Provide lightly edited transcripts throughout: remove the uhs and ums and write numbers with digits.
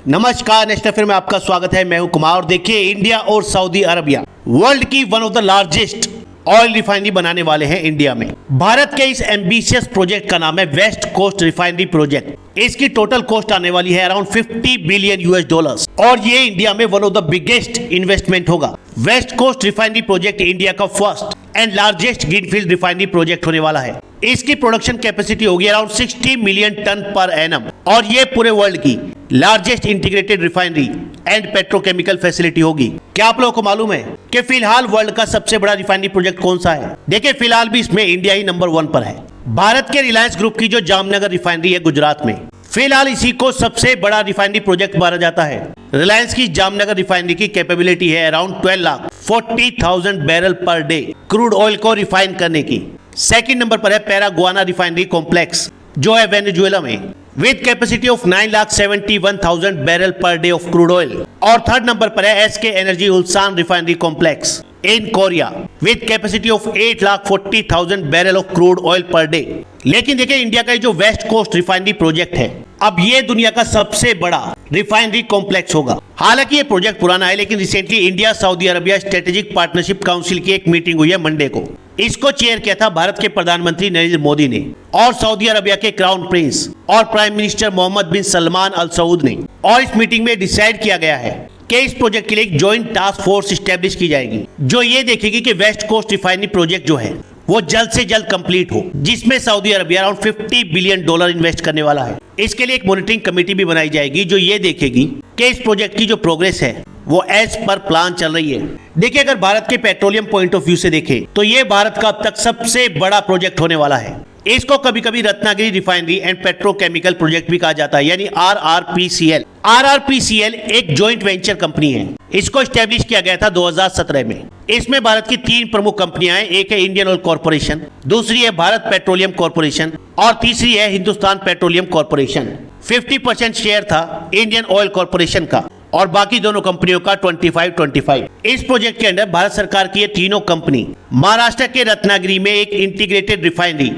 नमस्कार, national film में आपका स्वागत है। मैं हूं कुमार और देखिए, इंडिया और सऊदी अरबिया वर्ल्ड की one of the largest oil refinery बनाने वाले हैं इंडिया में। भारत के इस एम्बिशियस प्रोजेक्ट का नाम है वेस्ट कोस्ट रिफाइनरी प्रोजेक्ट। इसकी टोटल कॉस्ट आने वाली है अराउंड 50 बिलियन US डॉलर्स और ये इंडिया में one of the biggest investment होगा। West coast refinery project India का first and largest greenfield refinery project होने वाला है। इसकी प्रोडक्शन कैपेसिटी होगी around 60 million tonne per annum और ये पूरे वर्ल्ड की largest integrated refinery and petrochemical facility होगी। क्या आप लोगों को मालूम है कि फिलहाल वर्ल्ड का सबसे बड़ा रिफाइनरी प्रोजेक्ट कौन सा है? देखिए, फिलहाल भी इसमें इंडिया ही नंबर 1 पर है। भारत के रिलायंस ग्रुप की जो जामनगर रिफाइनरी है गुजरात में, फिलहाल इसी को सबसे बड़ा रिफाइनरी प्रोजेक्ट माना जाता है। रिलायंस की जामनगर रिफाइनरी की कैपेबिलिटी है around 12,40,000 barrel per day crude oil को रिफाइन करने की। सेकंड नंबर पर है पैरागुआना रिफाइनरी कॉम्प्लेक्स जो है वेनेजुएला में with capacity of 9,71,000 barrel per day of crude oil. और थर्ड नंबर पर है SK energy Ulsan refinery complex in Korea with capacity of 8,40,000 barrel of crude oil per day. लेकिन देखिए, इंडिया का जो वेस्ट कोस्ट रिफाइनरी प्रोजेक्ट है, अब ये दुनिया का सबसे बड़ा रिफाइनरी कॉम्प्लेक्स होगा। हालांकि ये प्रोजेक्ट पुराना है, लेकिन recently India Saudi Arabia strategic partnership council की एक मीटिंग हुई है मंडे को। इसको चेयर किया था भारत के प्रधानमंत्री नरेंद्र मोदी ने और सऊदी अरबिया के क्राउन प्रिंस और प्राइम मिनिस्टर मोहम्मद बिन सलमान अल सऊद ने। और इस मीटिंग में डिसाइड किया गया है कि इस प्रोजेक्ट के लिए एक जॉइंट टास्क फोर्स स्टैब्लिश की जाएगी जो ये देखेगी कि वेस्ट कोस्ट रिफाइनरी प्रोजेक्ट जो है वो जल्द से जल्द कंप्लीट हो, जिसमें Saudi Arabia around 50 billion dollar invest करने वाला है। इसके लिए एक मॉनिटरिंग कमेटी भी बनाई जाएगी जो ये देखेगी कि इस प्रोजेक्ट की जो प्रोग्रेस है वो एज पर प्लान चल रही है। देखिए, अगर भारत के पेट्रोलियम पॉइंट ऑफ व्यू से देखें तो ये भारत का अब तक सबसे बड़ा प्रोजेक्ट होने वाला है। इसको कभी कभी Ratnagiri refinery and petrochemical project भी कहा जाता है, यानी RRPCL। RRPCL एक जॉइंट वेंचर कंपनी है। इसको स्टैब्लिश किया गया था 2017 में। इसमें भारत की 3 प्रमुख कंपनियां हैं। एक है इंडियन ऑयल कॉर्पोरेशन, दूसरी है भारत पेट्रोलियम कॉर्पोरेशन और तीसरी है हिंदुस्तान पेट्रोलियम कॉर्पोरेशन। 50% शेयर था इंडियन ऑयल कॉर्पोरेशन का और बाकी दोनों कंपनियों का 25-25। इस प्रोजेक्ट के अंदर भारत सरकार की ये तीनों कंपनी महाराष्ट्र के रत्नागिरी में एक इंटीग्रेटेड रिफाइनरी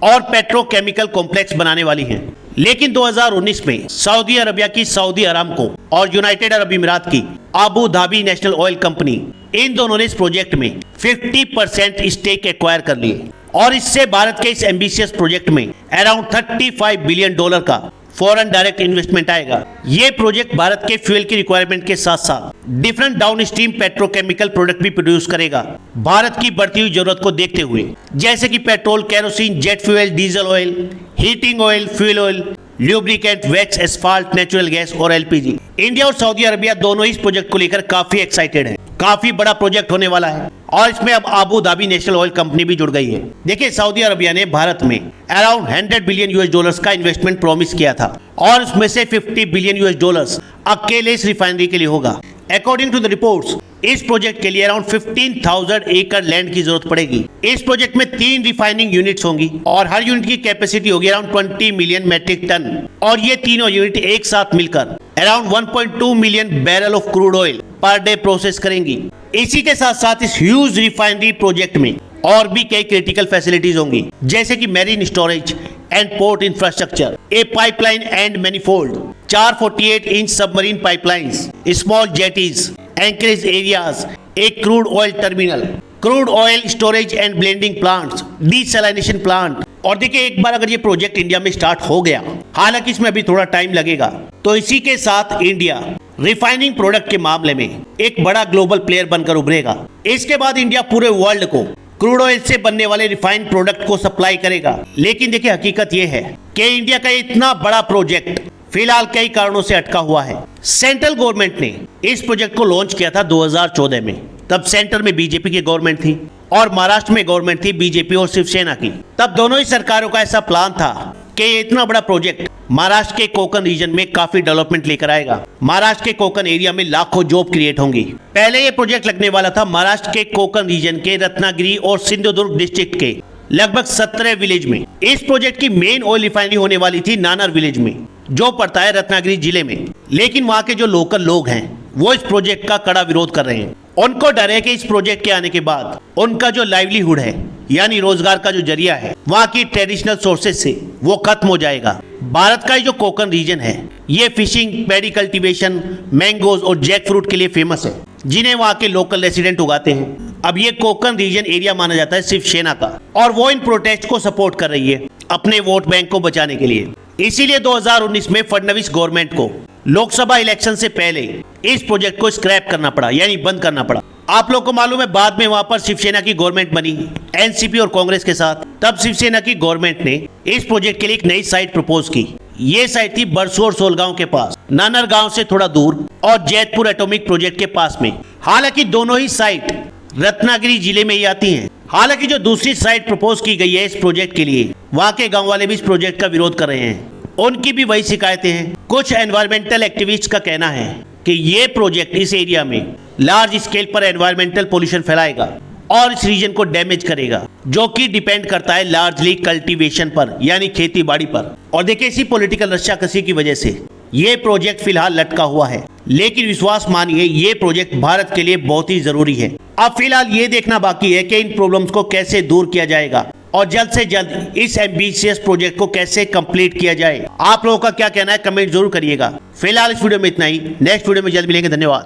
और पेट्रोकेमिकल कॉम्प्लेक्स बनाने वाली हैं। लेकिन 2019 में सऊदी अरबिया की सऊदी अरामको और यूनाइटेड अरब अमीरात की Abu Dhabi National Oil Company, इन दोनों ने इस प्रोजेक्ट में 50% स्टेक एक्वायर कर लिए और इससे भारत के इस एम्बिशियस प्रोजेक्ट में अराउंड 35 बिलियन डॉलर का फॉरेन डायरेक्ट इन्वेस्टमेंट आएगा। ये प्रोजेक्ट भारत के फ्यूल की रिक्वायरमेंट के साथ साथ डिफरेंट डाउनस्ट्रीम पेट्रोकेमिकल प्रोडक्ट भी प्रोड्यूस करेगा भारत की बढ़ती हुई जरूरत को देखते हुए, जैसे कि petrol, kerosene, jet fuel, diesel oil, heating oil, fuel oil, lubricant, wax, asphalt, natural gas और LPG। इंडिया और सऊदी अरबिया दोनों इस प्रोजेक्ट को लेकर काफी एक्साइटेड है। काफी बड़ा प्रोजेक्ट होने वाला है और इसमें अब Abu Dhabi National Oil company भी जुड़ गई है। देखिए, सऊदी अरबिया ने भारत में अराउंड 100 बिलियन US डॉलर्स का इन्वेस्टमेंट प्रॉमिस किया था और उसमें से 50 बिलियन US डॉलर्स अकेले इस रिफाइनरी के लिए होगा। अकॉर्डिंग टू द रिपोर्ट्स, इस प्रोजेक्ट के लिए अराउंड 15,000 एकड़ लैंड की जरूरत पड़ेगी। इस प्रोजेक्ट में 3 रिफाइनिंग यूनिट्स होंगी और हर यूनिट की कैपेसिटी होगी अराउंड 20 मिलियन मेट्रिक टन और ये तीनों यूनिट एक साथ मिलकर around 1.2 million barrel of crude oil per day process करेंगी। इसी के साथ साथ इस ह्यूज रिफाइनरी प्रोजेक्ट में और भी कई क्रिटिकल फैसिलिटीज होंगी, जैसे कि marine storage and port infrastructure, a pipeline and manifold, 448 inch submarine pipelines, small jetties, anchorage areas, एक crude oil terminal, crude oil storage and blending plants, desalination plant. और देखिए, एक बार अगर ये प्रोजेक्ट इंडिया में स्टार्ट हो गया, हालांकि इसमें अभी थोड़ा टाइम लगेगा, तो इसी के साथ इंडिया रिफाइनिंग प्रोडक्ट के मामले में एक बड़ा ग्लोबल प्लेयर बनकर उभरेगा। इसके बाद इंडिया पूरे वर्ल्ड को क्रूड ऑयल से बनने वाले रिफाइंड प्रोडक्ट को सप्लाई करेगा। लेकिन देखिए, हकीकत यह है कि इंडिया का इतना बड़ा प्रोजेक्ट फिलहाल कई कारणों से अटका हुआ है। सेंट्रल गवर्नमेंट ने इस प्रोजेक्ट को लॉन्च किया था 2014 में। तब सेंटर में बीजेपी की गवर्नमेंट थी और महाराष्ट्र में गवर्नमेंट थी बीजेपी और शिवसेना की। तब दोनों ही सरकारों का ऐसा प्लान था कि ये इतना बड़ा प्रोजेक्ट महाराष्ट्र के कोकन रीजन में काफी डेवलपमेंट लेकर आएगा। महाराष्ट्र के कोकन एरिया में लाखों जॉब क्रिएट होंगी। पहले ये प्रोजेक्ट लगने वाला था महाराष्ट्र के कोकन रीजन के रत्नागिरी और सिंधुदुर्ग डिस्ट्रिक्ट के लगभग 17 विलेज में। इस प्रोजेक्ट की मेन ऑयल रिफाइनरी होने वाली थी नानर विलेज में, जो पड़ता है रत्नागिरी जिले में। लेकिन वहां के जो लोकल लोग हैं वो इस प्रोजेक्ट का कड़ा विरोध कर रहे हैं। उनको डर है कि इस प्रोजेक्ट के आने के बाद उनका जो लाइवलीहुड है, यानी रोजगार का जो जरिया है, वहां की ट्रेडिशनल सोर्सेज से वो खत्म हो जाएगा। भारत का जो कोकन रीजन है ये फिशिंग, पैडी कल्टीवेशन, मैंगोज और जैक फ्रूट के लिए फेमस है, जिन्हें वहाँ के लोकल रेसिडेंट उगाते हैं। अब ये कोकन रीजन एरिया माना जाता है शिवसेना का, और वो इन प्रोटेस्ट को सपोर्ट कर रही है अपने वोट बैंक को बचाने के लिए। इसीलिए 2019 में फडणवीस गवर्नमेंट को लोकसभा इलेक्शन से पहले इस प्रोजेक्ट को स्क्रैप करना पड़ा, यानी बंद करना पड़ा। आप लोग को मालूम है, बाद में वहां पर शिवसेना की गवर्नमेंट बनी एनसीपी और कांग्रेस के साथ। तब शिवसेना की गवर्नमेंट ने इस प्रोजेक्ट के लिए एक नई साइट प्रपोज की। ये साइट थी बरसू और सोलगांव के पास, नानर गांव से थोड़ा दूर, और जैतपुर एटॉमिक प्रोजेक्ट के पास में। हालांकि दोनों ही साइट रत्नागिरी जिले में ही आती हैं। हालांकि जो दूसरी साइट प्रपोज की गई है इस प्रोजेक्ट के लिए, वहां के गांव वाले भी इस प्रोजेक्ट का विरोध कर रहे हैं। उनकी भी वही शिकायतें हैं। कुछ एनवायरमेंटल एक्टिविस्ट का कहना है कि ये प्रोजेक्ट इस एरिया में लार्ज स्केल पर एनवायरमेंटल पोल्यूशन फैलाएगा और इस रीजन को डैमेज करेगा, जो कि डिपेंड करता है लार्जली कल्टीवेशन पर, यानी खेती बाड़ी पर। और देखिए, इसी पॉलिटिकल रस्साकसी की वजह से ये प्रोजेक्ट फिलहाल लटका हुआ है, लेकिन विश्वास मानिए ये प्रोजेक्ट भारत के लिए बहुत ही जरूरी है। अब फिलहाल ये देखना बाकी है कि इन प्रॉब्लम्स को कैसे दूर किया जाएगा और जल्द से जल्द इस एम्बिशियस प्रोजेक्ट को कैसे कंप्लीट किया जाए। आप लोगों का क्या कहना है, कमेंट जरूर करिएगा। फिलहाल इस वीडियो में इतना ही। नेक्स्ट वीडियो में जल्द मिलेंगे। धन्यवाद।